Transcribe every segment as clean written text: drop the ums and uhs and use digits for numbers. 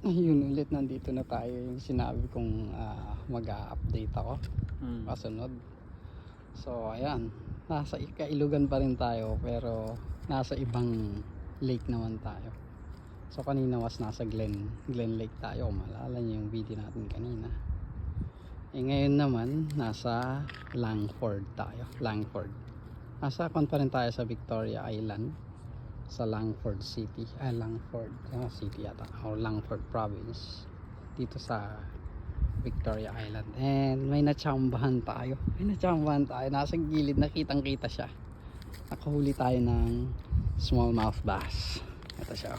Ayun ulit, nandito na tayo. Yung sinabi kong mag-a-update ako kasunod. So ayan, nasa Ikailugan pa rin tayo, pero nasa ibang lake naman tayo. So kanina was nasa Glen Lake tayo, maalala niyo yung video natin kanina. Ngayon naman nasa Langford tayo. Nasa pa rin tayo sa Victoria Island, sa Langford City, Langford City yata, o Langford Province, dito sa Victoria Island. And may natsambahan tayo, nasa gilid, nakitang kita siya. Nakahuli tayo ng smallmouth bass. Ito siya,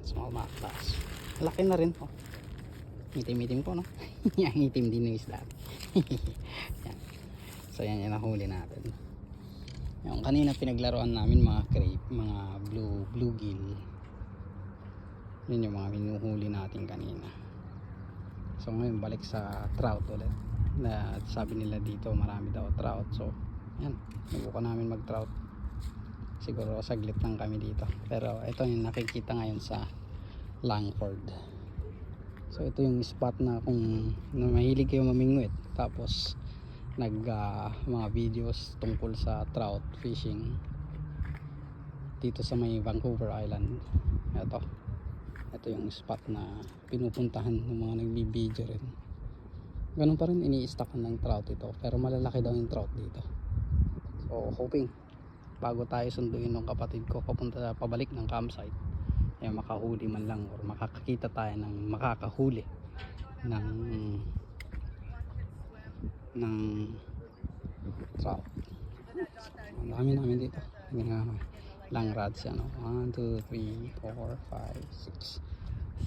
smallmouth bass, laki na rin po, itim po, no? Ang itim din yung isda. Yan. So yan yung nahuli natin. Yung kanina pinaglaruan namin mga crepe, mga bluegill. Yun yung mga minuhuli natin kanina. So ngayon balik sa trout ulit. Na sabi nila dito marami daw trout. So yan, nabuka namin mag trout. Siguro saglit lang kami dito. Pero ito yung nakikita ngayon sa Langford. So ito yung spot na kung mahilig kayo mamingwit, tapos mga videos tungkol sa trout fishing dito sa may Vancouver Island. Ito yung spot na pinupuntahan ng mga nagbibideo rin. Ganun pa rin, ini-stockan ng trout ito, pero malalaki daw yung trout dito. So hoping bago tayo sunduin ng kapatid ko pabalik ng campsite, makahuli man lang or makakakita tayo ng makakahuli ng trout. Ang dami namin dito. Lang rods yan, 1, 2, 3, 4, 5,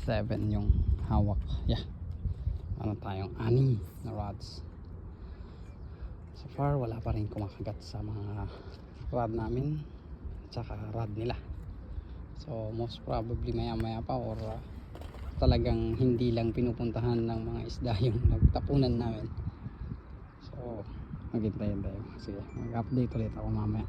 6, 7 yung hawak. Tayong 6 na rods. So far wala pa rin kumakagat sa mga rod namin tsaka rod nila. So most probably maya pa or talagang hindi lang pinupuntahan ng mga isda yung nagtapunan namin. So maghintay tayo. Sige, mag-update ulit ako mamaya.